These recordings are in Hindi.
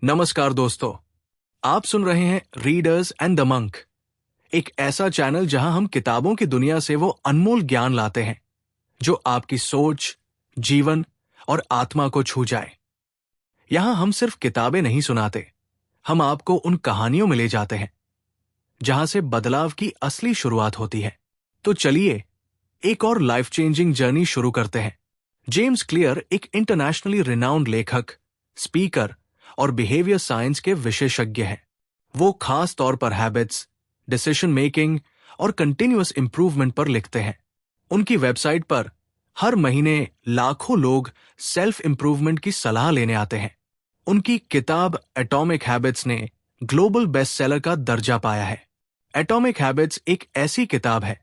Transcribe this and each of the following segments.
नमस्कार दोस्तों, आप सुन रहे हैं रीडर्स एंड द मंक, एक ऐसा चैनल जहां हम किताबों की दुनिया से वो अनमोल ज्ञान लाते हैं जो आपकी सोच, जीवन और आत्मा को छू जाए। यहां हम सिर्फ किताबें नहीं सुनाते, हम आपको उन कहानियों में ले जाते हैं जहां से बदलाव की असली शुरुआत होती है। तो चलिए एक और लाइफ चेंजिंग जर्नी शुरू करते हैं। जेम्स क्लियर एक इंटरनेशनली रिनाउंड लेखक, स्पीकर और बिहेवियर साइंस के विशेषज्ञ हैं। वो खास तौर पर हैबिट्स, डिसीजन मेकिंग और कंटिन्यूअस इंप्रूवमेंट पर लिखते हैं। उनकी वेबसाइट पर हर महीने लाखों लोग सेल्फ इंप्रूवमेंट की सलाह लेने आते हैं। उनकी किताब एटॉमिक हैबिट्स ने ग्लोबल बेस्टसेलर का दर्जा पाया है। एटॉमिक हैबिट्स एक ऐसी किताब है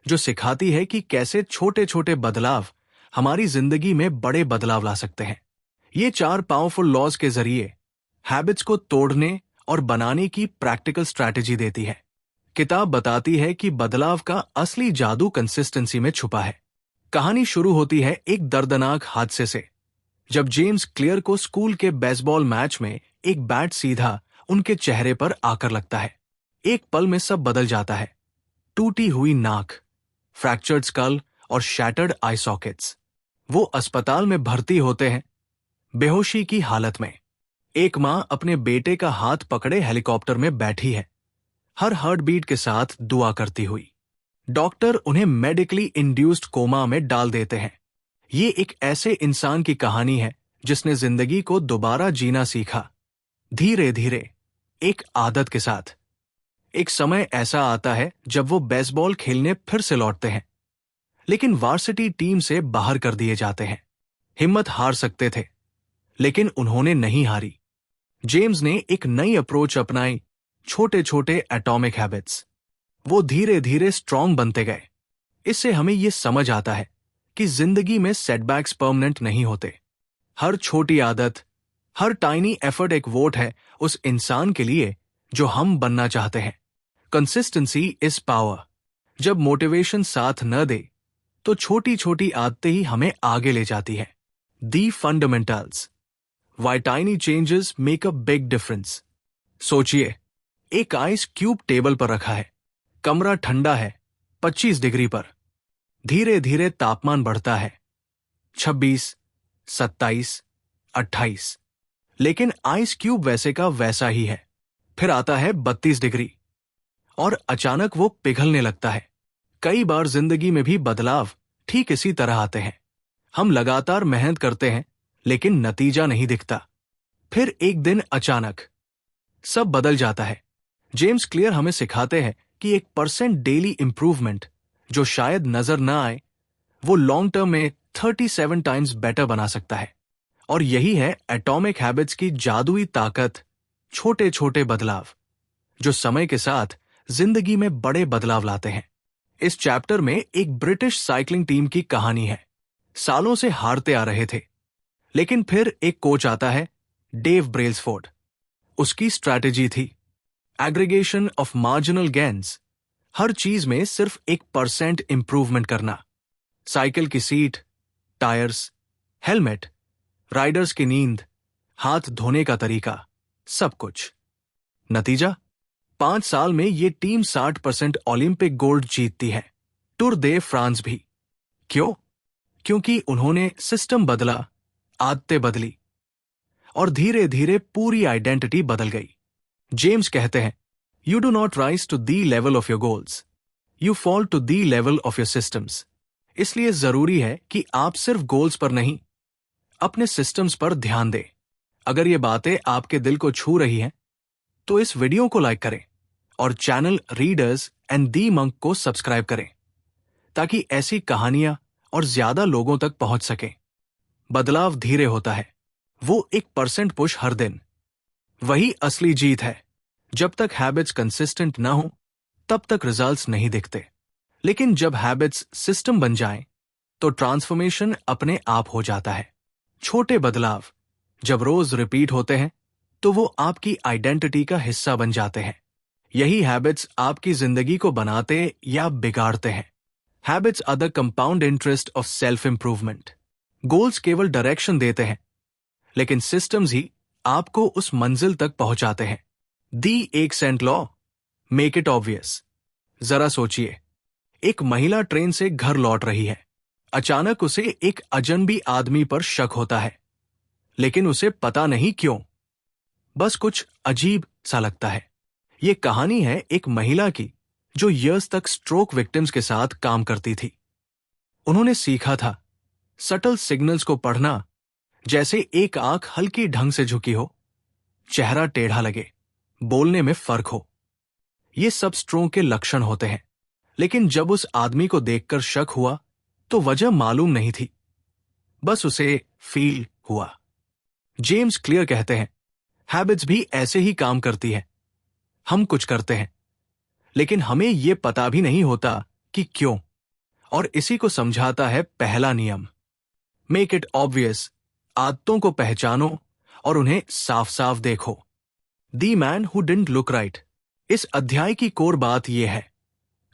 जो सिखाती है कि कैसे छोटे छोटे बदलाव हमारी जिंदगी में बड़े बदलाव ला सकते हैं। ये 4 पावरफुल लॉज के जरिए हैबिट्स को तोड़ने और बनाने की प्रैक्टिकल स्ट्रैटेजी देती है। किताब बताती है कि बदलाव का असली जादू कंसिस्टेंसी में छुपा है। कहानी शुरू होती है एक दर्दनाक हादसे से, जब जेम्स क्लियर को स्कूल के बेसबॉल मैच में एक बैट सीधा उनके चेहरे पर आकर लगता है। एक पल में सब बदल जाता है। टूटी हुई नाक, फ्रैक्चर्ड स्कल और शैटर्ड आई सॉकेट्स। वो अस्पताल में भर्ती होते हैं, बेहोशी की हालत में। एक मां अपने बेटे का हाथ पकड़े हेलीकॉप्टर में बैठी है, हर हार्ट बीट के साथ दुआ करती हुई। डॉक्टर उन्हें मेडिकली इंड्यूस्ड कोमा में डाल देते हैं। ये एक ऐसे इंसान की कहानी है जिसने जिंदगी को दोबारा जीना सीखा, धीरे धीरे, एक आदत के साथ। एक समय ऐसा आता है जब वो बेसबॉल खेलने फिर से लौटते हैं, लेकिन वार्सिटी टीम से बाहर कर दिए जाते हैं। हिम्मत हार सकते थे, लेकिन उन्होंने नहीं हारी। जेम्स ने एक नई अप्रोच अपनाई, छोटे छोटे एटॉमिक हैबिट्स। वो धीरे धीरे स्ट्रांग बनते गए। इससे हमें यह समझ आता है कि जिंदगी में सेटबैक्स परमानेंट नहीं होते। हर छोटी आदत, हर टाइनी एफर्ट एक वोट है उस इंसान के लिए जो हम बनना चाहते हैं। Consistency is power. जब मोटिवेशन साथ न दे तो छोटी छोटी आदतें ही हमें आगे ले जाती है। The fundamentals, why tiny changes make a big difference. सोचिए, एक आइस क्यूब टेबल पर रखा है, कमरा ठंडा है, 25 डिग्री पर। धीरे धीरे तापमान बढ़ता है, 26, 27, 28। लेकिन आइस क्यूब वैसे का वैसा ही है। फिर आता है 32 डिग्री और अचानक वो पिघलने लगता है। कई बार जिंदगी में भी बदलाव ठीक इसी तरह आते हैं। हम लगातार मेहनत करते हैं, लेकिन नतीजा नहीं दिखता। फिर एक दिन अचानक सब बदल जाता है। जेम्स क्लियर हमें सिखाते हैं कि 1% डेली इंप्रूवमेंट, जो शायद नजर ना आए, वो लॉन्ग टर्म में 37 टाइम्स बेटर बना सकता है। और यही है एटॉमिक हैबिट्स की जादुई ताकत, छोटे छोटे बदलाव जो समय के साथ जिंदगी में बड़े बदलाव लाते हैं। इस चैप्टर में एक ब्रिटिश साइकिलिंग टीम की कहानी है। सालों से हारते आ रहे थे, लेकिन फिर एक कोच आता है, डेव ब्रेल्सफोर्ड। उसकी स्ट्रैटेजी थी एग्रीगेशन ऑफ मार्जिनल गेन्स, हर चीज में सिर्फ 1% इंप्रूवमेंट करना। साइकिल की सीट, टायर्स, हेलमेट, राइडर्स की नींद, हाथ धोने का तरीका, सब कुछ। नतीजा, 5 साल में ये टीम 60% ओलंपिक गोल्ड जीतती है, टूर दे फ्रांस भी। क्यों? क्योंकि उन्होंने सिस्टम बदला, आदतें बदली और धीरे धीरे पूरी आइडेंटिटी बदल गई। जेम्स कहते हैं, you do not rise to the level of your goals, you fall to the level of your systems. इसलिए जरूरी है कि आप सिर्फ गोल्स पर नहीं, अपने सिस्टम्स पर ध्यान दें। अगर ये बातें आपके दिल को छू रही हैं, तो इस वीडियो को लाइक करें और channel readers and the monk को सब्सक्राइब करें, ताकि ऐसी कहानियां और ज्यादा लोगों तक पहुंच सकें। बदलाव धीरे होता है, वो 1% पुश हर दिन, वही असली जीत है। जब तक हैबिट्स कंसिस्टेंट ना हो, तब तक रिजल्ट्स नहीं दिखते। लेकिन जब हैबिट्स सिस्टम बन जाएं, तो ट्रांसफॉर्मेशन अपने आप हो जाता है। छोटे बदलाव जब रोज रिपीट होते हैं, तो वो आपकी आइडेंटिटी का हिस्सा बन जाते हैं। यही हैबिट्स आपकी जिंदगी को बनाते या बिगाड़ते हैं। Habits are the compound interest of self improvement. Goals केवल डायरेक्शन देते हैं, लेकिन सिस्टम्स ही आपको उस मंजिल तक पहुंचाते हैं। The 1 cent law, make it obvious. जरा सोचिए, एक महिला ट्रेन से घर लौट रही है। अचानक उसे एक अजनबी आदमी पर शक होता है, लेकिन उसे पता नहीं क्यों, बस कुछ अजीब सा लगता है। ये कहानी है एक महिला की जो ईयर्स तक स्ट्रोक विक्टिम्स के साथ काम करती थी। उन्होंने सीखा था सटल सिग्नल्स को पढ़ना, जैसे एक आंख हल्की ढंग से झुकी हो, चेहरा टेढ़ा लगे, बोलने में फर्क हो। ये सब स्ट्रोक के लक्षण होते हैं। लेकिन जब उस आदमी को देखकर शक हुआ तो वजह मालूम नहीं थी, बस उसे फील हुआ। जेम्स क्लियर कहते हैं, हैबिट्स भी ऐसे ही काम करती है। हम कुछ करते हैं, लेकिन हमें यह पता भी नहीं होता कि क्यों। और इसी को समझाता है पहला नियम, मेक इट ऑब्वियस। आदतों को पहचानो और उन्हें साफ साफ देखो। The man who didn't look right. इस अध्याय की कोर बात यह है,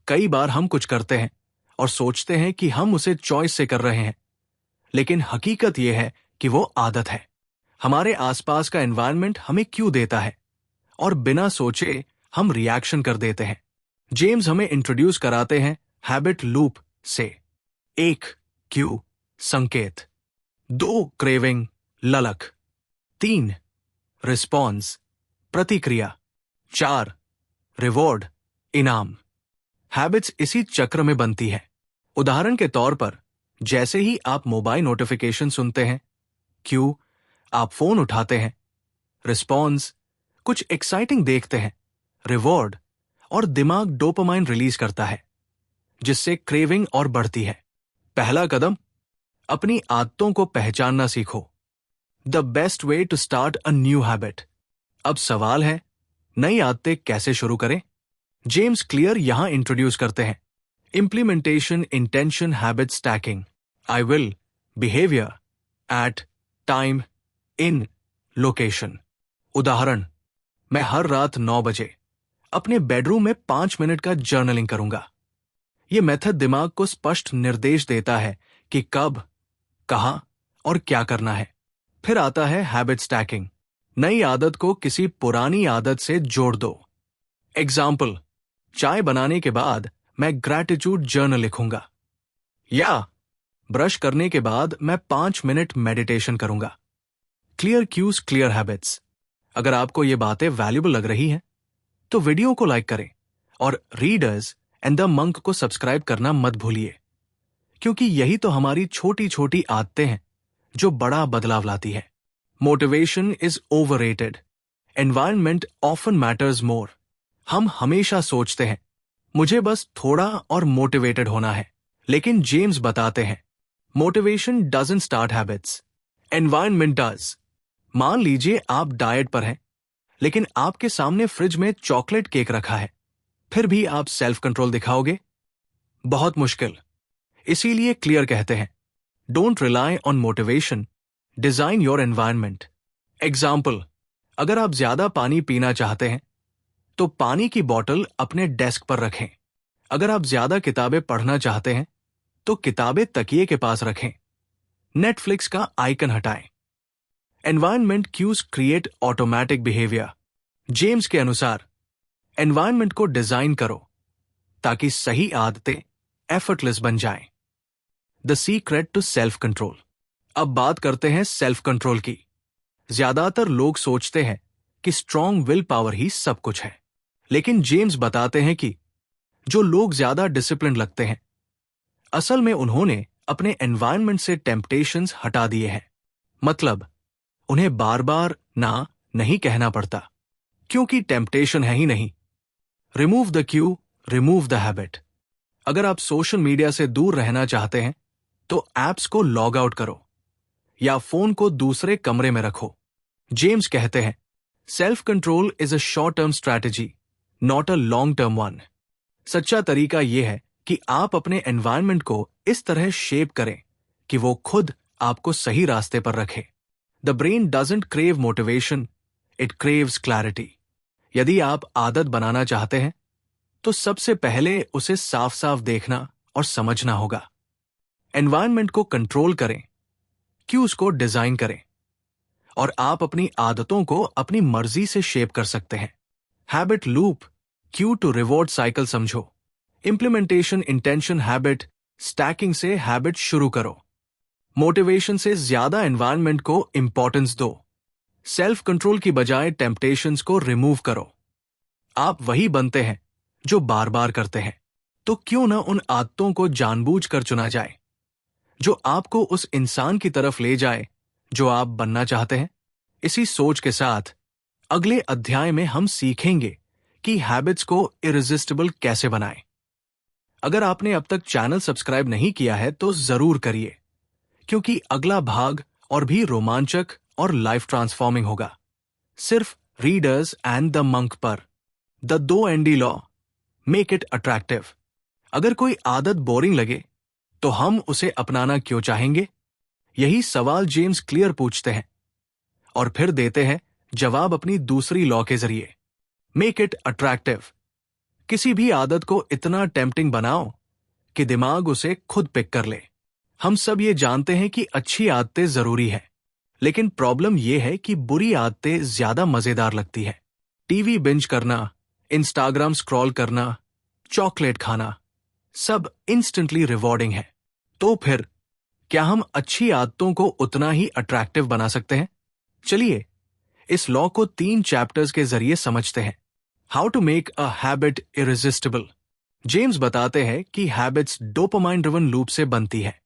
कई बार हम कुछ करते हैं और सोचते हैं कि हम उसे चॉइस से कर रहे हैं, लेकिन हकीकत यह है कि वो आदत है। हमारे आसपास का एनवायरनमेंट हमें क्यों देता है और बिना सोचे हम रिएक्शन कर देते हैं। जेम्स हमें इंट्रोड्यूस कराते हैं हैबिट लूप से। 1 क्यू, संकेत। 2 क्रेविंग, ललक। 3 रिस्पॉन्स, प्रतिक्रिया। 4 रिवॉर्ड, इनाम। हैबिट्स इसी चक्र में बनती है। उदाहरण के तौर पर, जैसे ही आप मोबाइल नोटिफिकेशन सुनते हैं, क्यू, आप फोन उठाते हैं। रिस्पॉन्स, कुछ एक्साइटिंग देखते हैं। रिवॉर्ड, और दिमाग डोपामाइन रिलीज करता है, जिससे क्रेविंग और बढ़ती है। पहला कदम, अपनी आदतों को पहचानना सीखो। The best way to start a new habit. अब सवाल है, नई आदतें कैसे शुरू करें? जेम्स क्लियर यहां इंट्रोड्यूस करते हैं, implementation, intention, habit stacking. I will, behaviour, at, time, in, location. उदाहरण, मैं हर रात 9 बजे अपने बेडरूम में 5 मिनट का जर्नलिंग करूंगा। यह मेथड दिमाग को स्पष्ट निर्देश देता है कि कब, कहां और क्या करना है। फिर आता है हैबिट स्टैकिंग। नई आदत को किसी पुरानी आदत से जोड़ दो। एग्जाम्पल, चाय बनाने के बाद मैं ग्रैटिट्यूड जर्नल लिखूंगा, या ब्रश करने के बाद मैं 5 मिनट मेडिटेशन करूंगा। Clear cues, clear habits. अगर आपको ये बातें वैल्यूबल लग रही हैं, तो वीडियो को लाइक करें और रीडर्स एंड द मंक को सब्सक्राइब करना मत भूलिए, क्योंकि यही तो हमारी छोटी छोटी आदतें हैं जो बड़ा बदलाव लाती है। Motivation is overrated, environment often matters more. हम हमेशा सोचते हैं, मुझे बस थोड़ा और मोटिवेटेड होना है, लेकिन जेम्स बताते हैं, motivation doesn't start habits, environment does. मान लीजिए आप डाइट पर हैं, लेकिन आपके सामने फ्रिज में चॉकलेट केक रखा है, फिर भी आप सेल्फ कंट्रोल दिखाओगे? बहुत मुश्किल। इसीलिए क्लियर कहते हैं, don't rely on motivation, design your environment. Example, अगर आप ज्यादा पानी पीना चाहते हैं, तो पानी की बोतल अपने डेस्क पर रखें। अगर आप ज्यादा किताबें पढ़ना चाहते हैं, तो किताबें तकिए के पास रखें। नेटफ्लिक्स का आइकन हटाएं। Environment cues create automatic behaviour. James के अनुसार, एनवायरनमेंट को डिजाइन करो ताकि सही आदतें एफर्टलेस बन जाएं। The secret to self control. अब बात करते हैं सेल्फ कंट्रोल की। ज्यादातर लोग सोचते हैं कि स्ट्रॉन्ग विल पावर ही सब कुछ है, लेकिन जेम्स बताते हैं कि जो लोग ज्यादा डिसिप्लिन लगते हैं, असल में उन्होंने अपने एनवायरनमेंट से टेम्पटेशंस हटा दिए हैं। मतलब, उन्हें बार बार ना नहीं कहना पड़ता, क्योंकि टेम्पटेशन है ही नहीं। Remove the Q, remove the habit. अगर आप सोशल मीडिया से दूर रहना चाहते हैं, तो ऐप्स को लॉग आउट करो या फोन को दूसरे कमरे में रखो। जेम्स कहते हैं, self control is a short term strategy, not a long term one. सच्चा तरीका यह है कि आप अपने एनवायरनमेंट को इस तरह शेप करें कि वो खुद आपको सही रास्ते पर रखे। The brain doesn't crave motivation, it craves clarity. यदि आप आदत बनाना चाहते हैं, तो सबसे पहले उसे साफ साफ देखना और समझना होगा। एनवायरनमेंट को कंट्रोल करें, क्यूज को डिजाइन करें, और आप अपनी आदतों को अपनी मर्जी से शेप कर सकते हैं। Habit loop, cue to reward cycle समझो। इंप्लीमेंटेशन, इंटेंशन, हैबिट स्टैकिंग से हैबिट शुरू करो। मोटिवेशन से ज्यादा एनवायरनमेंट को इंपॉर्टेंस दो। सेल्फ कंट्रोल की बजाय टेम्पटेशंस को रिमूव करो। आप वही बनते हैं जो बार बार करते हैं, तो क्यों ना उन आदतों को जानबूझकर चुना जाए जो आपको उस इंसान की तरफ ले जाए जो आप बनना चाहते हैं। इसी सोच के साथ अगले अध्याय में हम सीखेंगे कि हैबिट्स को इरेजिस्टिबल कैसे बनाएं। अगर आपने अब तक चैनल सब्सक्राइब नहीं किया है तो जरूर करिए, क्योंकि अगला भाग और भी रोमांचक और लाइफ ट्रांसफॉर्मिंग होगा। सिर्फ रीडर्स एंड द मंक पर। The 2 ND law, make it attractive. अगर कोई आदत बोरिंग लगे तो हम उसे अपनाना क्यों चाहेंगे? यही सवाल जेम्स क्लियर पूछते हैं और फिर देते हैं जवाब अपनी दूसरी लॉ के जरिए, मेक इट अट्रैक्टिव। किसी भी आदत को इतना टेम्पटिंग बनाओ कि दिमाग उसे खुद पिक कर ले। हम सब ये जानते हैं कि अच्छी आदतें जरूरी है, लेकिन प्रॉब्लम यह है कि बुरी आदतें ज्यादा मजेदार लगती है। टीवी बिंज करना, इंस्टाग्राम स्क्रॉल करना, चॉकलेट खाना, सब इंस्टेंटली रिवॉर्डिंग है। तो फिर क्या हम अच्छी आदतों को उतना ही अट्रैक्टिव बना सकते हैं? चलिए इस लॉ को 3 चैप्टर्स के जरिए समझते हैं। How to make a habit irresistible. James बताते हैं कि हैबिट्स डोपामाइन ड्रिवन लूप से बनती है।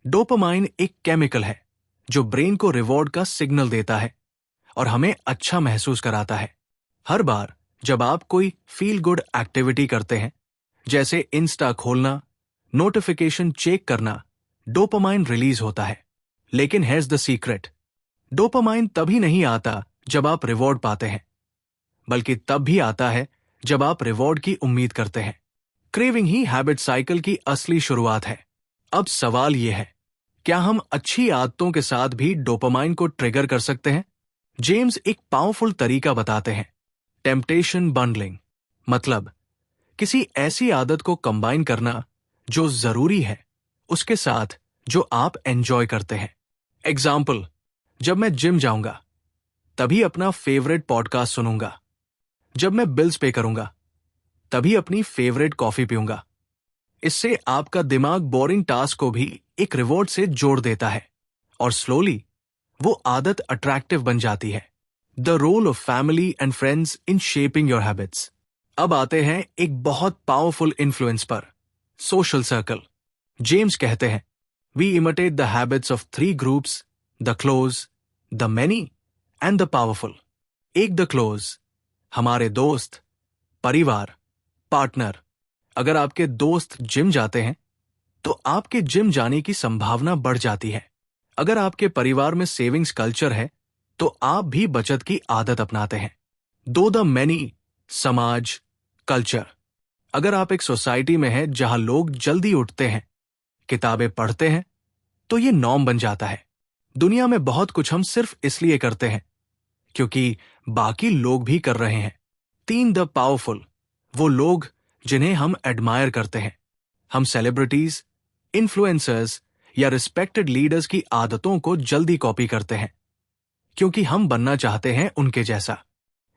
डोपामाइन एक केमिकल है जो ब्रेन को रिवॉर्ड का सिग्नल देता है और हमें अच्छा महसूस कराता है। हर बार जब आप कोई फील गुड एक्टिविटी करते हैं, जैसे इंस्टा खोलना, नोटिफिकेशन चेक करना, डोपामाइन रिलीज होता है। लेकिन हेre's द सीक्रेट, डोपामाइन तभी नहीं आता जब आप रिवॉर्ड पाते हैं, बल्कि तब भी आता है जब आप रिवॉर्ड की उम्मीद करते हैं। क्रेविंग ही हैबिट साइकिल की असली शुरुआत है। अब सवाल यह है, क्या हम अच्छी आदतों के साथ भी डोपामाइन को ट्रिगर कर सकते हैं? जेम्स एक पावरफुल तरीका बताते हैं, टेम्पटेशन बंडलिंग। मतलब किसी ऐसी आदत को कंबाइन करना जो जरूरी है उसके साथ जो आप एंजॉय करते हैं। एग्जाम्पल, जब मैं जिम जाऊंगा तभी अपना फेवरेट पॉडकास्ट सुनूंगा। जब मैं बिल्स पे करूंगा तभी अपनी फेवरेट कॉफी पीऊंगा। इससे आपका दिमाग बोरिंग टास्क को भी एक रिवॉर्ड से जोड़ देता है और स्लोली वो आदत अट्रैक्टिव बन जाती है। The role of family and friends in shaping your habits. अब आते हैं एक बहुत पावरफुल इन्फ्लुएंस पर, सोशल सर्कल। जेम्स कहते हैं, we imitate the habits of 3 groups, the close, the many and the powerful. एक द क्लोज, हमारे दोस्त, परिवार, पार्टनर। अगर आपके दोस्त जिम जाते हैं तो आपके जिम जाने की संभावना बढ़ जाती है। अगर आपके परिवार में सेविंग्स कल्चर है तो आप भी बचत की आदत अपनाते हैं। 2 द मेनी, समाज, कल्चर। अगर आप एक सोसाइटी में हैं जहां लोग जल्दी उठते हैं, किताबें पढ़ते हैं, तो ये नॉर्म बन जाता है। दुनिया में बहुत कुछ हम सिर्फ इसलिए करते हैं क्योंकि बाकी लोग भी कर रहे हैं। 3 द पावरफुल, वो लोग जिन्हें हम एडमायर करते हैं। हम सेलिब्रिटीज, इन्फ्लुएंसर्स या रिस्पेक्टेड लीडर्स की आदतों को जल्दी कॉपी करते हैं क्योंकि हम बनना चाहते हैं उनके जैसा।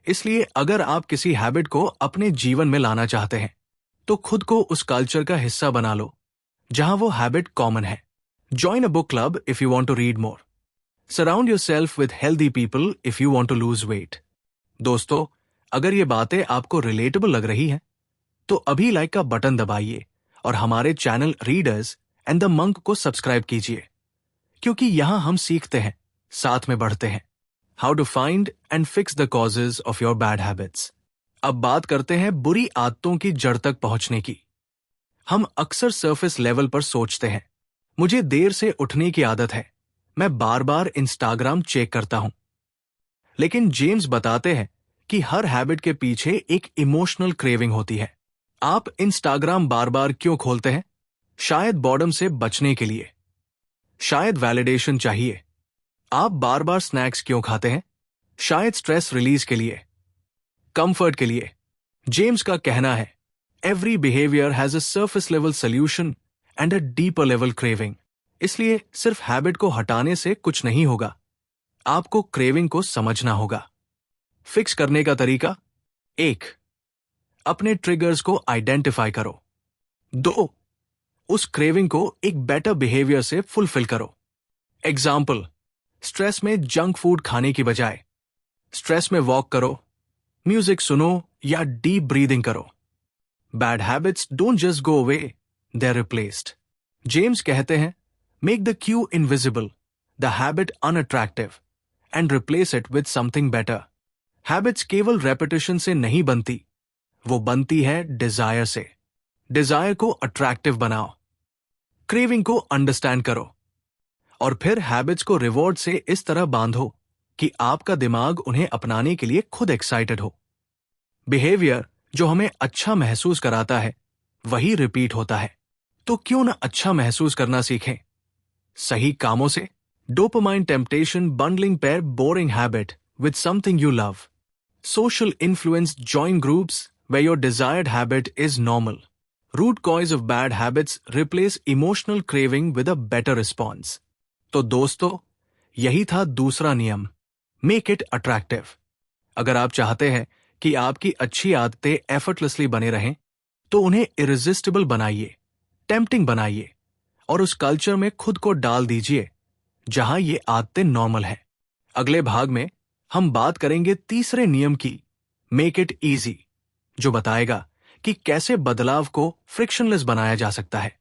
इसलिए अगर आप किसी हैबिट को अपने जीवन में लाना चाहते हैं तो खुद को उस कल्चर का हिस्सा बना लो जहां वो हैबिट कॉमन है। Join a book club if you want to read more. Surround yourself with healthy people if you want to lose weight. दोस्तों, अगर ये बातें आपको रिलेटेबल लग रही हैं तो अभी लाइक का बटन दबाइए और हमारे channel readers and the monk को सब्सक्राइब कीजिए, क्योंकि यहां हम सीखते हैं, साथ में बढ़ते हैं। How to find and fix the causes of your bad habits. अब बात करते हैं बुरी आदतों की जड़ तक पहुंचने की। हम अक्सर सरफेस लेवल पर सोचते हैं, मुझे देर से उठने की आदत है, मैं बार बार इंस्टाग्राम चेक करता हूं। लेकिन जेम्स बताते हैं कि हर हैबिट के पीछे एक इमोशनल क्रेविंग होती है। आप इंस्टाग्राम बार बार क्यों खोलते हैं? शायद बॉर्डम से बचने के लिए, शायद वैलिडेशन चाहिए। आप बार बार स्नैक्स क्यों खाते हैं? शायद स्ट्रेस रिलीज के लिए, कंफर्ट के लिए। जेम्स का कहना है, every behaviour has a surface level solution and a deeper level craving. इसलिए सिर्फ हैबिट को हटाने से कुछ नहीं होगा, आपको क्रेविंग को समझना होगा। फिक्स करने का तरीका: 1. अपने ट्रिगर्स को आइडेंटिफाई करो। 2. उस क्रेविंग को एक बेटर बिहेवियर से फुलफिल करो। एग्जाम्पल: स्ट्रेस में जंक फूड खाने की बजाय स्ट्रेस में वॉक करो, म्यूजिक सुनो या डीप ब्रीदिंग करो। Bad habits don't just go away, they are replaced. James कहते हैं, make the cue invisible, the habit unattractive and replace it with something better. Habits केवल रेपिटेशन से नहीं बनती, वो बनती है डिजायर से। डिजायर को अट्रैक्टिव बनाओ, क्रेविंग को अंडरस्टैंड करो, और फिर हैबिट्स को रिवॉर्ड से इस तरह बांधो कि आपका दिमाग उन्हें अपनाने के लिए खुद एक्साइटेड हो। बिहेवियर जो हमें अच्छा महसूस कराता है वही रिपीट होता है, तो क्यों ना अच्छा महसूस करना सीखें सही कामों से। Dopamine temptation bundling pair boring habit with something you love. Social influence join groups where your desired habit is normal. Root cause of bad habits replace emotional craving with a better response. तो दोस्तों, यही था दूसरा नियम, मेक इट अट्रैक्टिव। अगर आप चाहते हैं कि आपकी अच्छी आदतें एफर्टलेसली बने रहें, तो उन्हें इरेजिस्टिबल बनाइए, टेम्पटिंग बनाइए, और उस कल्चर में खुद को डाल दीजिए जहां ये आदतें नॉर्मल हैं। अगले भाग में हम बात करेंगे तीसरे नियम की, मेक इट ईजी, जो बताएगा कि कैसे बदलाव को फ्रिक्शनलेस बनाया जा सकता है।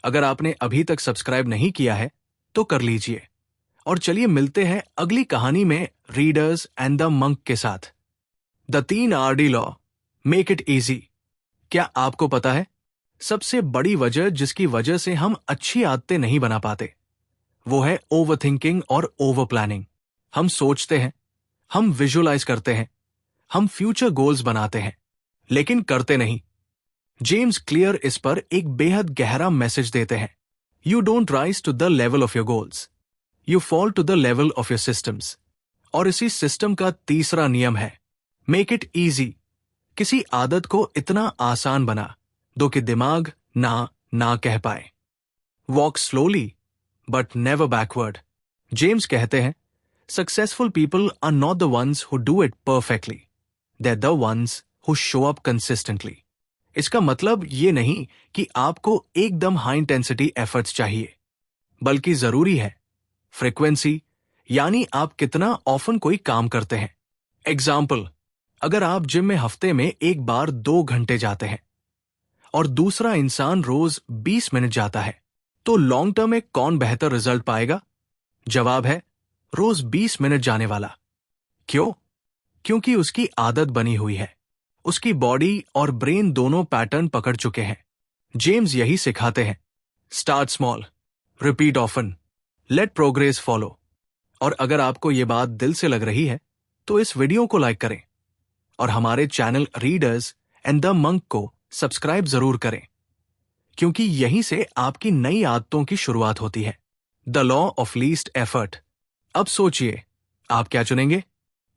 अगर आपने अभी तक सब्सक्राइब नहीं किया है तो कर लीजिए। और चलिए मिलते हैं अगली कहानी में रीडर्स एंड द मंक के साथ। The 3 RD law, make it easy. क्या आपको पता है सबसे बड़ी वजह जिसकी वजह से हम अच्छी आदतें नहीं बना पाते, वो है ओवरथिंकिंग और ओवर प्लानिंग। हम सोचते हैं, हम विजुअलाइज करते हैं, हम फ्यूचर गोल्स बनाते हैं, लेकिन करते नहीं। जेम्स क्लियर इस पर एक बेहद गहरा मैसेज देते हैं। You don't rise to the level of your goals, you fall to the level of your systems. और इसी सिस्टम का तीसरा नियम है, मेक इट ईजी। किसी आदत को इतना आसान बना दो कि दिमाग ना कह पाए। Walk slowly but never backward. James कहते हैं, successful people are not the ones who do it perfectly, they are the ones who show up consistently. इसका मतलब ये नहीं कि आपको एकदम हाई इंटेंसिटी एफर्ट्स चाहिए, बल्कि जरूरी है फ्रीक्वेंसी, यानी आप कितना ऑफन कोई काम करते हैं। एग्जाम्पल: अगर आप जिम में हफ्ते में एक बार 2 घंटे जाते हैं और दूसरा इंसान रोज 20 मिनट जाता है, तो लॉन्ग टर्म में कौन बेहतर रिजल्ट पाएगा? जवाब है रोज 20 मिनट जाने वाला। क्यों? क्योंकि उसकी आदत बनी हुई है, उसकी बॉडी और ब्रेन दोनों पैटर्न पकड़ चुके हैं। जेम्स यही सिखाते हैं, start small, repeat often, let progress follow. और अगर आपको ये बात दिल से लग रही है तो इस वीडियो को लाइक करें और हमारे channel readers and the monk को सब्सक्राइब जरूर करें, क्योंकि यहीं से आपकी नई आदतों की शुरुआत होती है। The law of least effort. अब सोचिए, आप क्या चुनेंगे?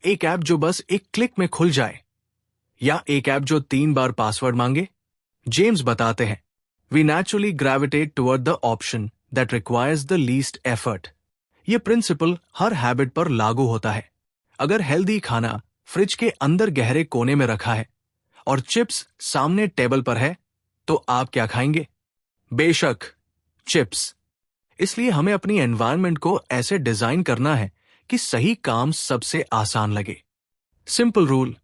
एक ऐप जो बस एक क्लिक में खुल जाए, या एक ऐप जो 3 बार पासवर्ड मांगे? जेम्स बताते हैं, we naturally gravitate toward the option that requires the least effort. ये प्रिंसिपल हर हैबिट पर लागू होता है। अगर हेल्दी खाना फ्रिज के अंदर गहरे कोने में रखा है और चिप्स सामने टेबल पर है, तो आप क्या खाएंगे? बेशक चिप्स। इसलिए हमें अपनी एनवायरनमेंट को ऐसे डिजाइन करना है कि सही काम सबसे आसान लगे। Simple rule,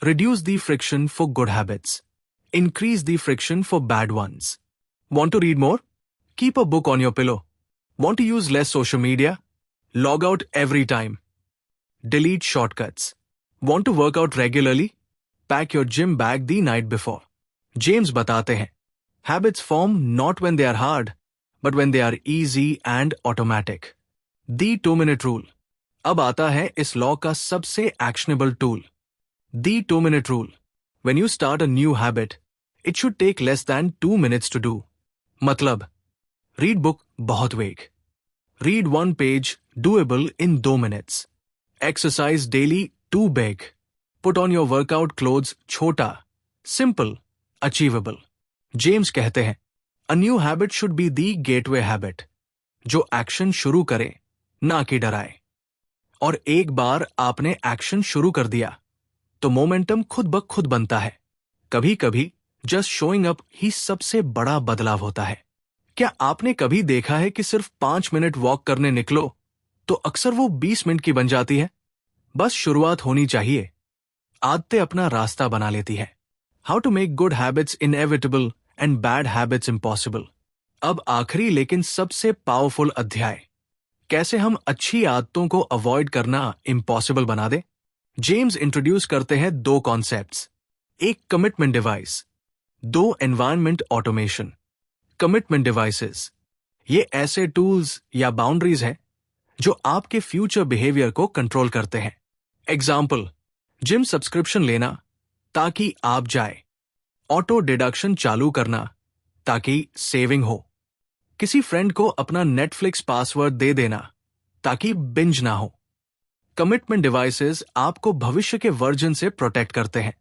reduce the friction for good habits, increase the friction for bad ones. Want to read more? Keep a book on your pillow. Want to use less social media? Log out every time. Delete shortcuts. Want to work out regularly? Pack your gym bag the night before. James बताते हैं, habits form not when they are hard, but when they are easy and automatic. The 2-minute rule. अब आता है इस लॉ का सबसे actionable tool, The 2-minute rule. When you start a new habit, it should take less than 2 minutes to do. मतलब, read book बहुत वेग, read 1 page doable in 2 minutes. Exercise daily 2 big. Put on your workout clothes छोटा, simple, achievable. James कहते हैं, a new habit should be the gateway habit, जो एक्शन शुरू करे, ना कि डराए। और एक बार आपने एक्शन शुरू कर दिया तो मोमेंटम खुद ब खुद बनता है। कभी कभी जस्ट शोइंग अप ही सबसे बड़ा बदलाव होता है। क्या आपने कभी देखा है कि सिर्फ 5 मिनट वॉक करने निकलो तो अक्सर वो 20 मिनट की बन जाती है? बस शुरुआत होनी चाहिए। आदतें अपना रास्ता बना लेती है। How to make good habits inevitable and bad habits impossible. अब आखिरी लेकिन सबसे पावरफुल अध्याय, कैसे हम अच्छी आदतों को अवॉइड करना इम्पॉसिबल बना दे। जेम्स इंट्रोड्यूस करते हैं 2 कॉन्सेप्ट्स, एक commitment device, 2 environment automation. Commitment devices ये ऐसे टूल्स या बाउंड्रीज हैं जो आपके फ्यूचर बिहेवियर को कंट्रोल करते हैं। एग्जाम्पल, जिम सब्सक्रिप्शन लेना ताकि आप जाए, ऑटो डिडक्शन चालू करना ताकि सेविंग हो, किसी फ्रेंड को अपना नेटफ्लिक्स पासवर्ड दे देना ताकि बिंज ना हो। कमिटमेंट डिवाइसेस आपको भविष्य के वर्जन से प्रोटेक्ट करते हैं,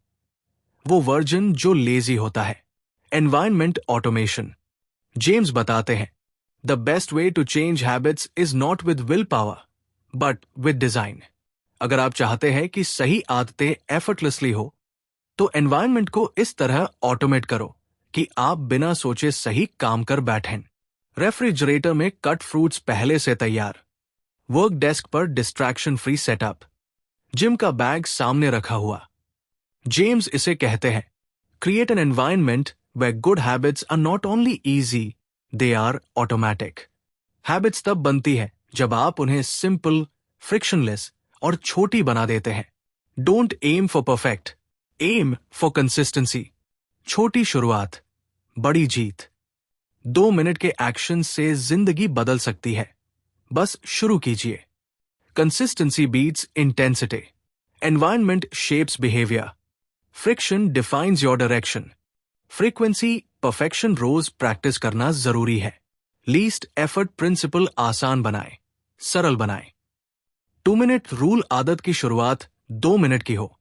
वो वर्जन जो लेजी होता है। एनवायरनमेंट ऑटोमेशन, जेम्स बताते हैं the best way to change habits is not with willpower but with design. अगर आप चाहते हैं कि सही आदतें एफर्टलेसली हो तो एनवायरनमेंट को इस तरह ऑटोमेट करो कि आप बिना सोचे सही काम कर बैठें। रेफ्रिजरेटर में कट फ्रूट्स पहले से तैयार, वर्क डेस्क पर डिस्ट्रैक्शन फ्री सेटअप, जिम का बैग सामने रखा हुआ। जेम्स इसे कहते हैं create an environment where good habits are not only easy, they are automatic. Habits तब बनती है जब आप उन्हें सिंपल, फ्रिक्शनलेस और छोटी बना देते हैं। Don't aim for perfect, aim for consistency. छोटी शुरुआत, बड़ी जीत। 2 मिनट के एक्शन से जिंदगी बदल सकती है, बस शुरू कीजिए। Consistency beats intensity, environment shapes behaviour, friction defines your direction, frequency perfection रोज प्रैक्टिस करना जरूरी है। लीस्ट एफर्ट प्रिंसिपल आसान बनाए, सरल बनाए। 2 मिनट रूल आदत की शुरुआत 2 मिनट की हो।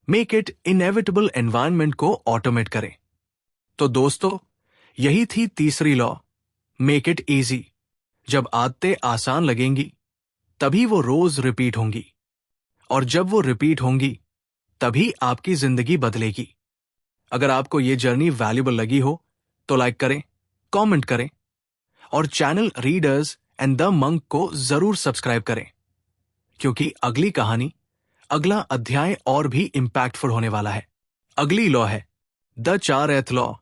मेक इट इनएविटेबल एनवायरनमेंट को ऑटोमेट करें। तो दोस्तों, यही थी तीसरी लॉ, मेक इट इजी। जब आदतें आसान लगेंगी तभी वो रोज रिपीट होंगी, और जब वो रिपीट होंगी तभी आपकी जिंदगी बदलेगी। अगर आपको ये जर्नी वैल्यूबल लगी हो तो लाइक करें, कमेंट करें और channel readers and the monk को जरूर सब्सक्राइब करें, क्योंकि अगली कहानी, अगला अध्याय और भी इंपैक्टफुल होने वाला है। अगली लॉ है the 4th law,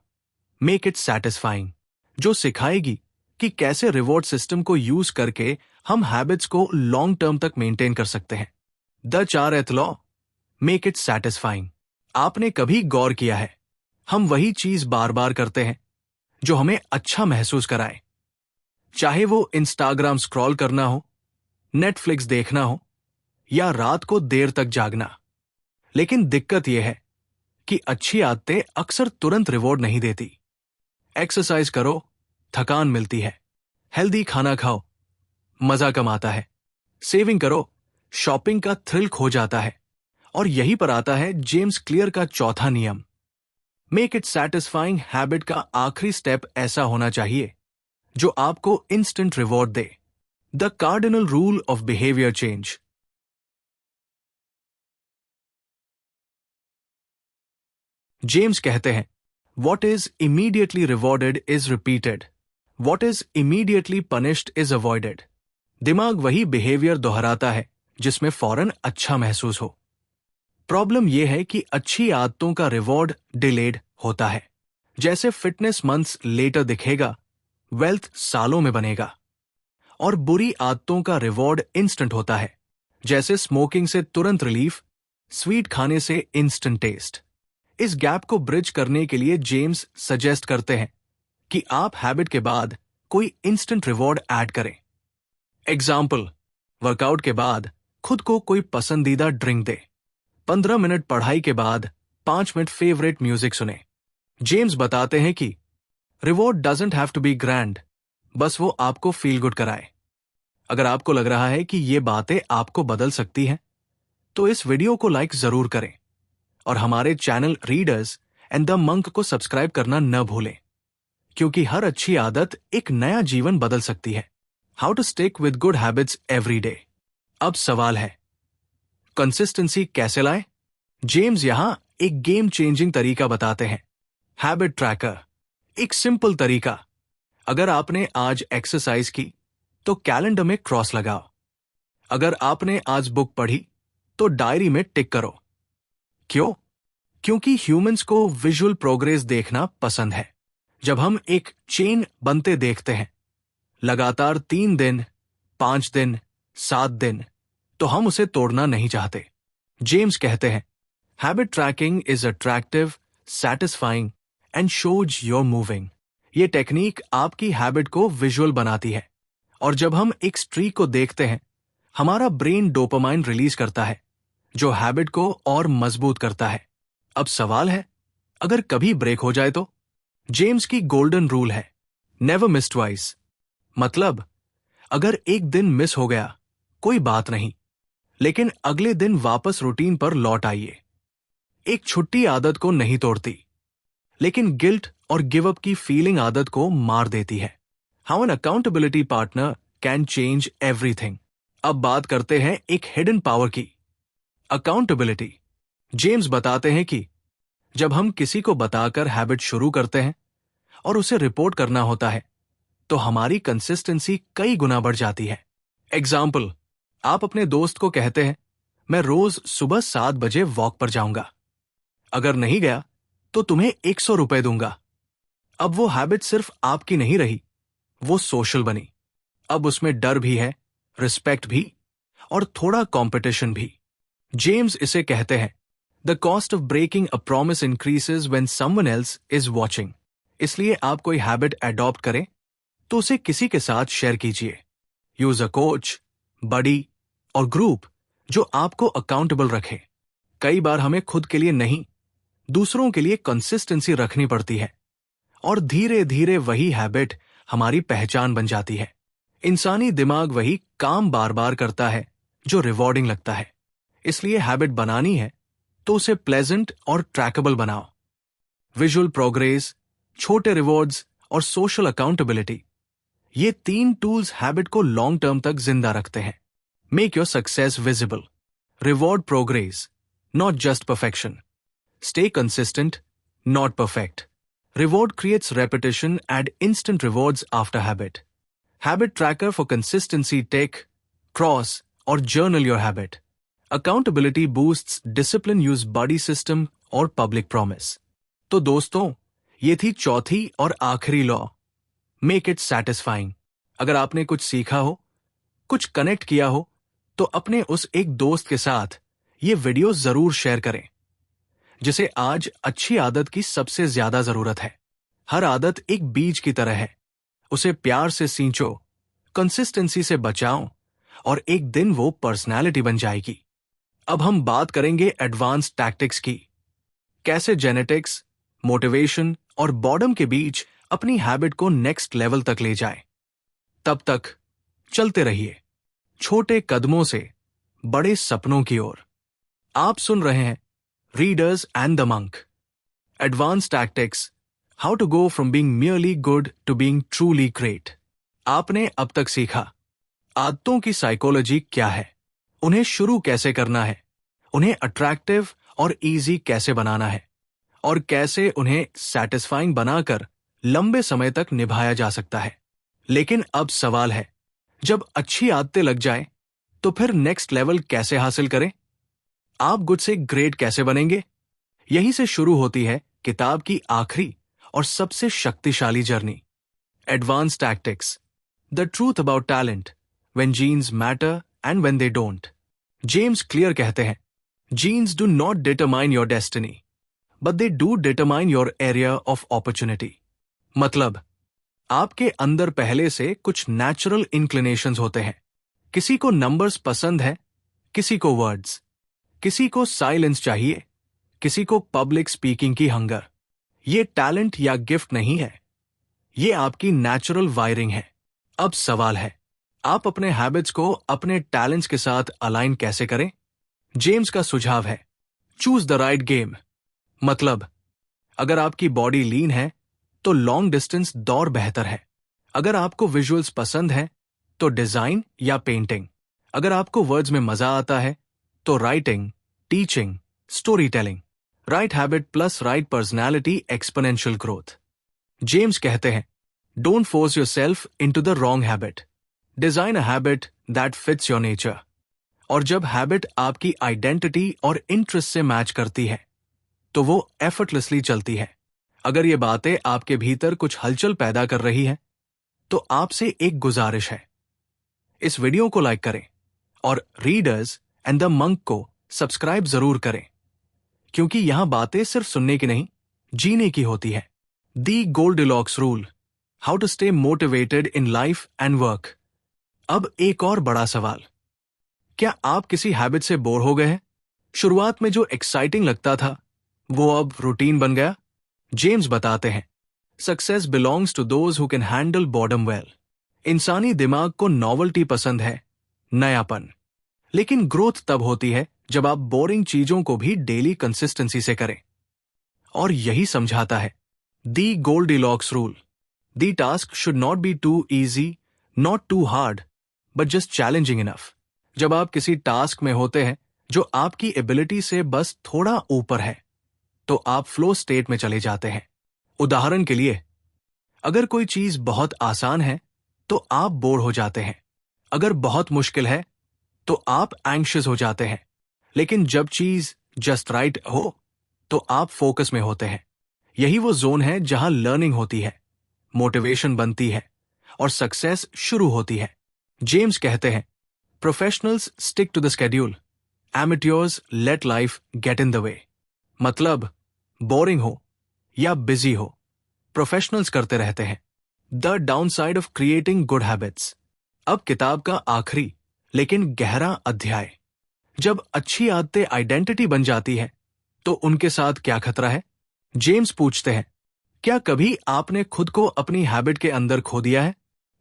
make it satisfying, जो सिखाएगी कि कैसे रिवॉर्ड सिस्टम को यूज करके हम हैबिट्स को लॉन्ग टर्म तक मेंटेन कर सकते हैं। The 4th law, make it satisfying. आपने कभी गौर किया है, हम वही चीज बार बार करते हैं जो हमें अच्छा महसूस कराए, चाहे वो इंस्टाग्राम स्क्रॉल करना हो, नेटफ्लिक्स देखना हो या रात को देर तक जागना। लेकिन दिक्कत यह है कि अच्छी आदतें अक्सर तुरंत रिवॉर्ड नहीं देती। एक्सरसाइज करो, थकान मिलती है। हेल्दी खाना खाओ, मजा कम आता है। सेविंग करो, शॉपिंग का थ्रिल खो जाता है। और यहीं पर आता है जेम्स क्लियर का चौथा नियम, मेक इट सैटिस्फाइंग। हैबिट का आखिरी स्टेप ऐसा होना चाहिए जो आपको instant reward they. The cardinal rule of behaviour change. James कहते हैं what is immediately rewarded is repeated, what is immediately punished is avoided. दिमाग वही बिहेवियर दोहराता है जिसमें फौरन अच्छा महसूस हो। प्रॉब्लम यह है कि अच्छी आदतों का रिवॉर्ड डिलेड होता है। जैसे फिटनेस मंथ्स लेटर दिखेगा, वेल्थ सालों में बनेगा। और बुरी आदतों का रिवॉर्ड इंस्टेंट होता है, जैसे स्मोकिंग से तुरंत रिलीफ, स्वीट खाने से इंस्टेंट टेस्ट। इस गैप को ब्रिज करने के लिए जेम्स सजेस्ट करते हैं कि आप हैबिट के बाद कोई इंस्टेंट रिवॉर्ड ऐड करें। एग्जाम्पल, वर्कआउट के बाद खुद को कोई पसंदीदा ड्रिंक दे। 15 मिनट पढ़ाई के बाद 5 मिनट फेवरेट म्यूजिक सुने। जेम्स बताते हैं कि reward doesn't have to be grand, बस वो आपको फील गुड कराए। अगर आपको लग रहा है कि ये बातें आपको बदल सकती हैं, तो इस वीडियो को लाइक जरूर करें और हमारे channel readers and the monk को सब्सक्राइब करना न भूलें, क्योंकि हर अच्छी आदत एक नया जीवन बदल सकती है। How to stick with good habits every day. अब सवाल है, कंसिस्टेंसी कैसे लाएं? जेम्स यहां एक गेम चेंजिंग तरीका बताते हैं। हैबिट ट्रैकर, एक सिंपल तरीका। अगर आपने आज एक्सरसाइज की तो कैलेंडर में क्रॉस लगाओ। अगर आपने आज बुक पढ़ी तो डायरी में टिक करो। क्यों? क्योंकि ह्यूमंस को विजुअल प्रोग्रेस देखना पसंद है। जब हम एक चेन बनते देखते हैं, लगातार 3 दिन, 5 दिन, 7 दिन, तो हम उसे तोड़ना नहीं चाहते। जेम्स कहते हैं, habit tracking is attractive, satisfying and shows your moving. ये टेक्निक आपकी हैबिट को विजुअल बनाती है, और जब हम एक स्ट्रीक को देखते हैं, हमारा ब्रेन डोपामाइन रिलीज करता है, जो हैबिट को और मजबूत करता है। अब सवाल है, अगर कभी ब्रेक हो जाए तो? जेम्स की गोल्डन रूल है, नेवर मिस ट्वाइस। मतलब, अगर एक दिन मिस हो गया, कोई बात नहीं, लेकिन अगले दिन वापस रूटीन पर लौट आइए। एक छुट्टी आदत को नहीं तोड़ती, लेकिन गिल्ट और गिव अप की फीलिंग आदत को मार देती है। How an accountability partner can change everything. अब बात करते हैं एक हिडन पावर की, अकाउंटेबिलिटी। जेम्स बताते हैं कि जब हम किसी को बताकर हैबिट शुरू करते हैं और उसे रिपोर्ट करना होता है, तो हमारी कंसिस्टेंसी कई गुना बढ़ जाती है। एग्जाम्पल, आप अपने दोस्त को कहते हैं, मैं रोज सुबह 7 बजे वॉक पर जाऊंगा। अगर नहीं गया तो तुम्हें 100 रुपए दूंगा। अब वो हैबिट सिर्फ आपकी नहीं रही, वो सोशल बनी। अब उसमें डर भी है, रिस्पेक्ट भी, और थोड़ा कंपटीशन भी। जेम्स इसे कहते हैं, the cost of breaking a promise increases when someone else is watching. इसलिए आप कोई हैबिट अडॉप्ट करें तो उसे किसी के साथ शेयर कीजिए। यूज अ कोच, बडी और ग्रुप जो आपको अकाउंटेबल रखे। कई बार हमें खुद के लिए नहीं, दूसरों के लिए कंसिस्टेंसी रखनी पड़ती है, और धीरे धीरे वही हैबिट हमारी पहचान बन जाती है। इंसानी दिमाग वही काम बार बार करता है जो रिवॉर्डिंग लगता है। इसलिए हैबिट बनानी है तो उसे प्लेजेंट और ट्रैकेबल बनाओ। विजुअल प्रोग्रेस, छोटे रिवॉर्ड्स और सोशल अकाउंटेबिलिटी, ये 3 टूल्स हैबिट को लॉन्ग टर्म तक जिंदा रखते हैं। Make your success visible. Reward progress, not just perfection. Stay consistent, not perfect. Reward creates repetition, add instant rewards after habit. Habit tracker for consistency, take, cross, or journal your habit. Accountability boosts discipline, use buddy system और public promise. तो दोस्तों, ये थी चौथी और आखिरी लॉ, मेक इट satisfying. अगर आपने कुछ सीखा हो, कुछ कनेक्ट किया हो, तो अपने उस एक दोस्त के साथ ये वीडियो जरूर शेयर करें, जिसे आज अच्छी आदत की सबसे ज्यादा जरूरत है। हर आदत एक बीज की तरह है, उसे प्यार से सींचो, कंसिस्टेंसी से बचाओ, और एक दिन वो पर्सनैलिटी बन जाएगी। अब हम बात करेंगे एडवांस टैक्टिक्स की, कैसे जेनेटिक्स, मोटिवेशन और बॉर्डम के बीच अपनी हैबिट को नेक्स्ट लेवल तक ले जाए। तब तक चलते रहिए, छोटे कदमों से बड़े सपनों की ओर। आप सुन रहे हैं Readers and the Monk. Advanced Tactics, How to go from being merely good to being truly great. आपने अब तक सीखा, आदतों की साइकोलॉजी क्या है, उन्हें शुरू कैसे करना है, उन्हें अट्रैक्टिव और इजी कैसे बनाना है, और कैसे उन्हें सैटिस्फाइंग बनाकर लंबे समय तक निभाया जा सकता है। लेकिन अब सवाल है, जब अच्छी आदतें लग जाएं, तो फिर नेक्स्ट लेवल कैसे हासिल करें? आप गुड से ग्रेट कैसे बनेंगे? यहीं से शुरू होती है किताब की आखिरी और सबसे शक्तिशाली journey, advance tactics, the truth about talent, when genes matter and when they don't. James Clear कहते हैं, genes do not determine your destiny, but they do determine your area of opportunity. मतलब, आपके अंदर पहले से कुछ नेचुरल इंक्लिनेशंस होते हैं। किसी को नंबर्स पसंद है, किसी को वर्ड्स, किसी को साइलेंस चाहिए, किसी को पब्लिक स्पीकिंग की हंगर। ये टैलेंट या गिफ्ट नहीं है, ये आपकी नेचुरल वायरिंग है। अब सवाल है, आप अपने हैबिट्स को अपने टैलेंट्स के साथ अलाइन कैसे करें? जेम्स का सुझाव है, चूज द राइट गेम। मतलब, अगर आपकी बॉडी लीन है तो लॉन्ग डिस्टेंस दौड़ बेहतर है। अगर आपको विजुअल्स पसंद है तो डिजाइन या पेंटिंग। अगर आपको वर्ड्स में मजा आता है तो writing, teaching, story telling, right habit plus right personality, exponential growth. James कहते हैं, don't force yourself into the wrong habit, design a habit that fits your nature. और जब हैबिट आपकी आइडेंटिटी और इंटरेस्ट से मैच करती है तो वो एफर्टलेसली चलती है। अगर ये बातें आपके भीतर कुछ हलचल पैदा कर रही हैं तो आपसे एक गुजारिश है, इस वीडियो को लाइक करें और रीडर्स एंड द मंक को सब्सक्राइब जरूर करें, क्योंकि यहां बातें सिर्फ सुनने की नहीं, जीने की होती है। The Goldilocks rule, how to stay motivated in life and work. अब एक और बड़ा सवाल, क्या आप किसी हैबिट से बोर हो गए हैं? शुरुआत में जो एक्साइटिंग लगता था वो अब रूटीन बन गया? जेम्स बताते हैं, success belongs to those who can handle boredom well. इंसानी दिमाग को नॉवेल्टी पसंद है, नयापन। लेकिन ग्रोथ तब होती है जब आप बोरिंग चीजों को भी डेली कंसिस्टेंसी से करें। और यही समझाता है the Goldilocks rule, the task should not be too easy, not too hard, but just challenging enough. जब आप किसी टास्क में होते हैं जो आपकी एबिलिटी से बस थोड़ा ऊपर है तो आप फ्लो स्टेट में चले जाते हैं। उदाहरण के लिए, अगर कोई चीज बहुत आसान है तो आप बोर हो जाते हैं, अगर बहुत मुश्किल है तो आप एंग्शियस हो जाते हैं, लेकिन जब चीज जस्ट राइट हो तो आप फोकस में होते हैं। यही वो जोन है जहां लर्निंग होती है, मोटिवेशन बनती है और सक्सेस शुरू होती है। जेम्स कहते हैं, professionals stick to the schedule, amateurs let life get in the way. मतलब बोरिंग हो या बिजी हो, प्रोफेशनल्स करते रहते हैं। The downside of creating good habits. अब किताब का आखिरी लेकिन गहरा अध्याय, जब अच्छी आदतें आइडेंटिटी बन जाती है तो उनके साथ क्या खतरा है? जेम्स पूछते हैं, क्या कभी आपने खुद को अपनी हैबिट के अंदर खो दिया है?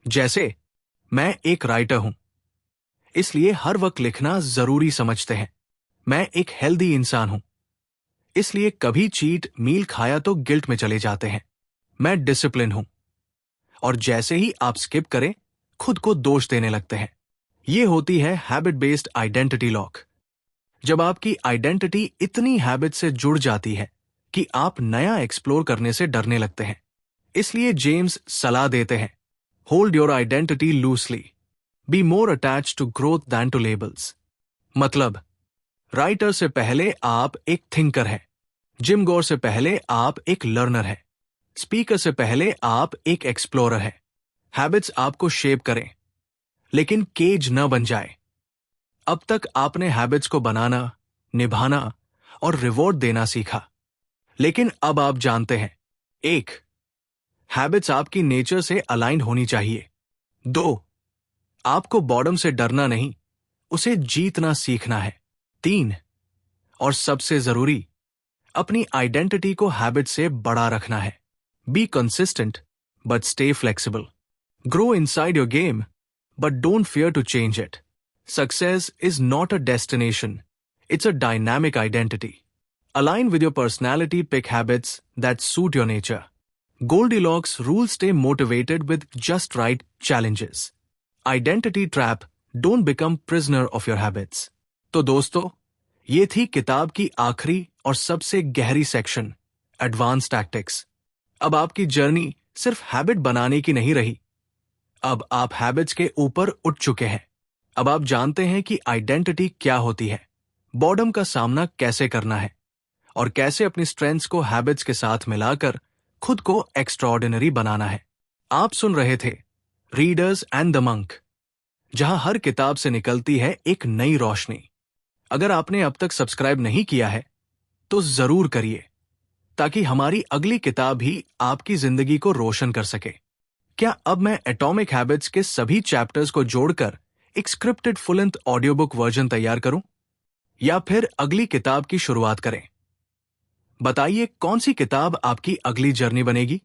जैसे, मैं एक राइटर हूं इसलिए हर वक्त लिखना जरूरी समझते हैं। मैं एक हेल्दी इंसान हूं इसलिए कभी चीट मील खाया तो गिल्ट में चले जाते हैं। मैं डिसिप्लिन हूं, और जैसे ही आप स्किप करें खुद को दोष देने लगते हैं। यह होती है हैबिट बेस्ड आइडेंटिटी लॉक। जब आपकी आइडेंटिटी इतनी हैबिट से जुड़ जाती है कि आप नया एक्सप्लोर करने से डरने लगते हैं। इसलिए जेम्स सलाह देते हैं, hold your identity loosely, be more attached to growth than to labels. मतलब, राइटर से पहले आप एक थिंकर हैं, जिम गोर से पहले आप एक लर्नर हैं, स्पीकर से पहले आप एक एक्सप्लोरर हैं। हैबिट्स आपको शेप करें लेकिन केज न बन जाए। अब तक आपने हैबिट्स को बनाना, निभाना और रिवॉर्ड देना सीखा, लेकिन अब आप जानते हैं, 1. हैबिट्स आपकी नेचर से अलाइंड होनी चाहिए। 2. आपको बॉर्डम से डरना नहीं, उसे जीतना सीखना है। 3. और सबसे जरूरी, अपनी आइडेंटिटी को हैबिट से बड़ा रखना है। Be consistent but stay flexible. Grow inside your game but don't fear to change it. Success is not a destination, it's a dynamic identity. Align with your personality, pick habits that suit your nature. Goldilocks rules, stay motivated with just right challenges. Identity trap, don't become prisoner of your habits. तो दोस्तों, ये थी किताब की आखिरी और सबसे गहरी सेक्शन, एडवांस टैक्टिक्स। अब आपकी जर्नी सिर्फ हैबिट बनाने की नहीं रही, अब आप हैबिट्स के ऊपर उठ चुके हैं। अब आप जानते हैं कि आइडेंटिटी क्या होती है, बॉर्डम का सामना कैसे करना है और कैसे अपनी स्ट्रेंथ्स को हैबिट्स के साथ मिलाकर खुद को एक्स्ट्राऑर्डिनरी बनाना है। आप सुन रहे थे रीडर्स एंड द मंक, जहां हर किताब से निकलती है एक नई रोशनी। अगर आपने अब तक सब्सक्राइब नहीं किया है तो जरूर करिए, ताकि हमारी अगली किताब भी आपकी जिंदगी को रोशन कर सके। क्या अब मैं एटॉमिक हैबिट्स के सभी चैप्टर्स को जोड़कर एक scripted full length audio book version तैयार करूं, या फिर अगली किताब की शुरुआत करें? बताइए कौन सी किताब आपकी अगली जर्नी बनेगी।